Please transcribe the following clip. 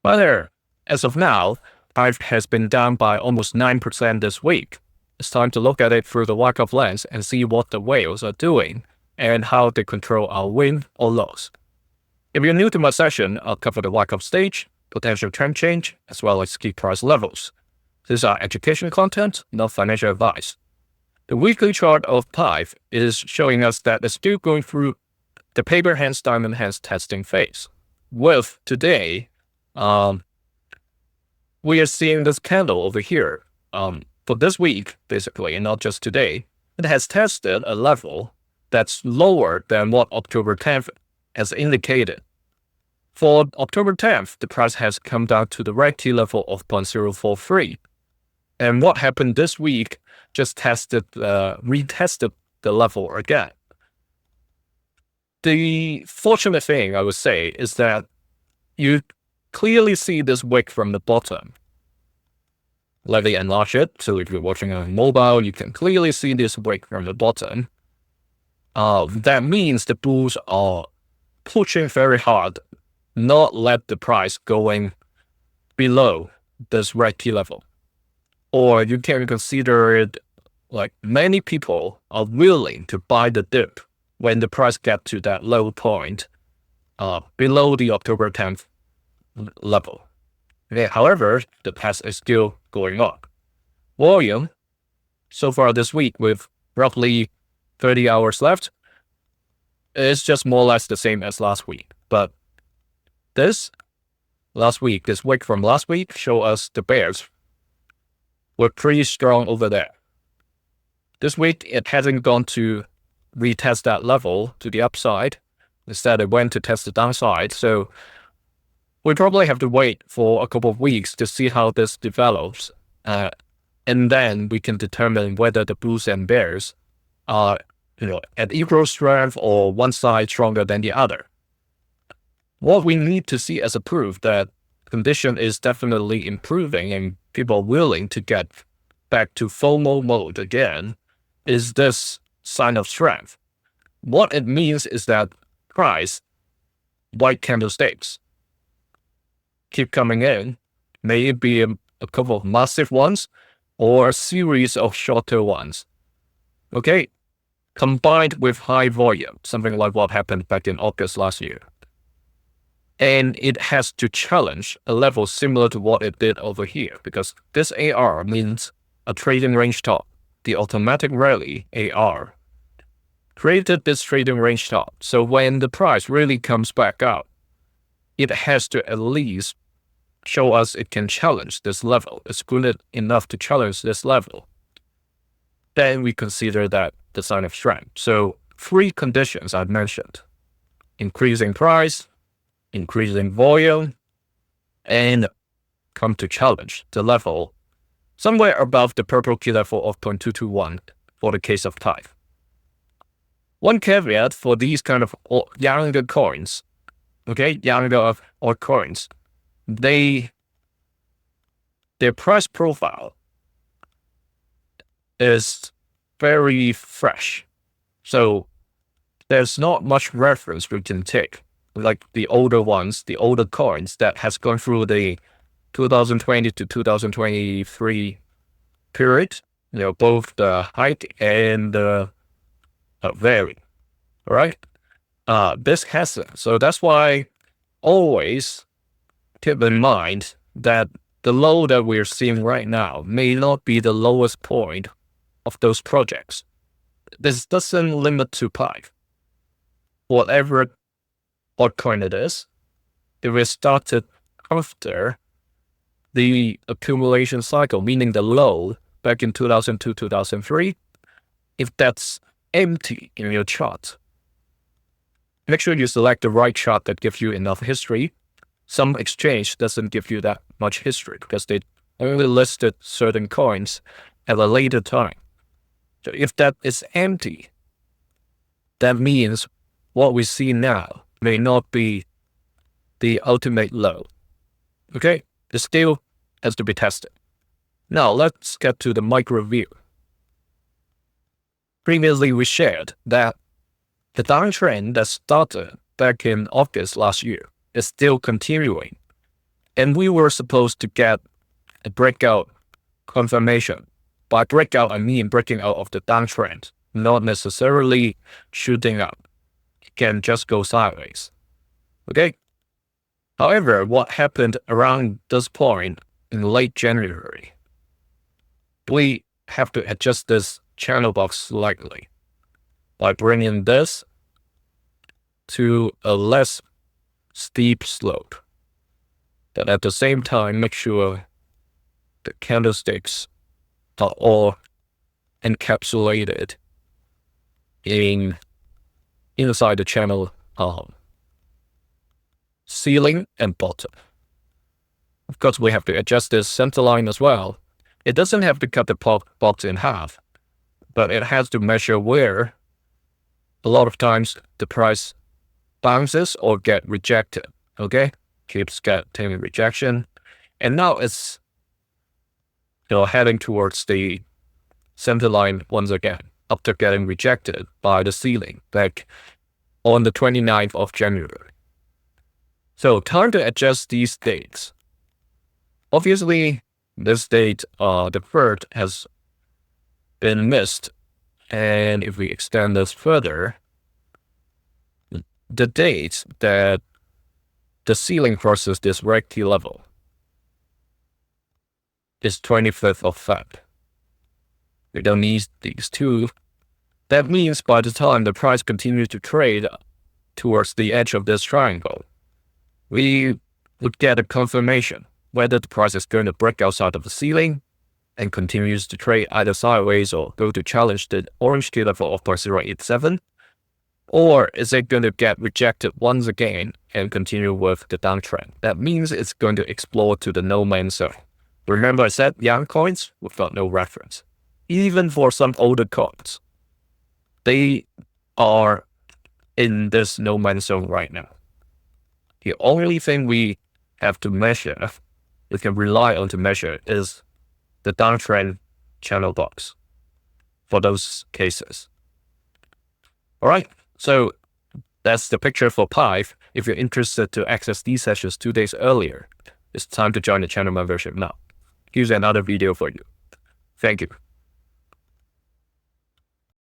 But there, as of now, PYTH has been down by almost 9% this week. It's time to look at it through the Wyckoff lens and see what the whales are doing and how they control our win or loss. If you're new to my session, I'll cover the Wyckoff stage, potential trend change, as well as key price levels. These are educational content, not financial advice. The weekly chart of PYTH is showing us that it's still going through the paper hands, diamond hands testing phase. With today, we are seeing this candle over here. For this week, basically, and not just today, it has tested a level that's lower than what October 10th has indicated. For October 10th, the price has come down to the red key level of 0.043. And what happened this week just retested the level again. The fortunate thing, I would say, is that you clearly see this wick from the bottom. Let me enlarge it. So if you're watching on mobile, you can clearly see this wick from the bottom. That means the bulls are pushing very hard, not let the price going below this red key level. Or you can consider it like many people are willing to buy the dip when the price gets to that low point below the October 10th level. Okay, however, the path is still going up. Volume, so far this week with roughly 30 hours left, is just more or less the same as last week. But this week from last week, show us the bears were pretty strong over there. This week, it hasn't gone to retest that level to the upside. Instead, it went to test the downside. So we probably have to wait for a couple of weeks to see how this develops. And then we can determine whether the bulls and bears are at equal strength or one side stronger than the other. What we need to see as a proof that condition is definitely improving and people are willing to get back to FOMO mode again is this sign of strength. What it means is that price, white candlesticks, keep coming in. May it be a couple of massive ones or a series of shorter ones. Okay, combined with high volume, something like what happened back in August last year. And it has to challenge a level similar to what it did over here, because this AR means a trading range top. The automatic rally AR created this trading range top. So when the price really comes back up, it has to at least show us it can challenge this level. It's good enough to challenge this level. Then we consider that the sign of strength. So 3 conditions I've mentioned: increasing price, increasing volume, and come to challenge the level somewhere above the purple key level of 0.221 for the case of PYTH. One caveat for these kind of younger coins, younger altcoins, their price profile is very fresh. So there's not much reference we can take. Like the older ones, the older coins that has gone through the 2020 to 2023 period, both the height and the vary, all right? This hasn't. So that's why always keep in mind that the low that we're seeing right now may not be the lowest point of those projects. This doesn't limit to PYTH. Whatever altcoin it is, if it started after the accumulation cycle, meaning the low back in 2002, 2003, if that's empty in your chart, make sure you select the right chart that gives you enough history. Some exchange doesn't give you that much history because they only listed certain coins at a later time. So if that is empty, that means what we see now may not be the ultimate low. Okay, it still has to be tested. Now let's get to the micro view. Previously, we shared that the downtrend that started back in August last year is still continuing. And we were supposed to get a breakout confirmation. By breakout, I mean breaking out of the downtrend, not necessarily shooting up. It can just go sideways. Okay? However, what happened around this point in late January, we have to adjust this channel box slightly by bringing this to a less steep slope. But at the same time, make sure the candlesticks are all encapsulated inside the channel ceiling and bottom. Of course, we have to adjust this center line as well. It doesn't have to cut the box in half, but it has to measure where a lot of times the price bounces or get rejected. Okay, keeps getting rejection, and now it's heading towards the center line once again after getting rejected by the ceiling back on the 29th of January. So time to adjust these dates. Obviously, this date, the 3rd, has been missed, and if we extend this further, the date that the ceiling crosses this red key level is 25th of Feb. We don't need these two. That means by the time the price continues to trade towards the edge of this triangle, we would get a confirmation whether the price is going to break outside of the ceiling and continues to trade either sideways or go to challenge the orange key level of 0.087, or is it going to get rejected once again and continue with the downtrend? That means it's going to explore to the no man's zone. Remember I said young coins, we've got no reference. Even for some older coins, they are in this no man's zone right now. The only thing we have to measure, we can rely on to measure, is the downtrend channel box for those cases. All right, so that's the picture for PYTH. If you're interested to access these sessions 2 days earlier, it's time to join the channel membership now. Here's another video for you. Thank you.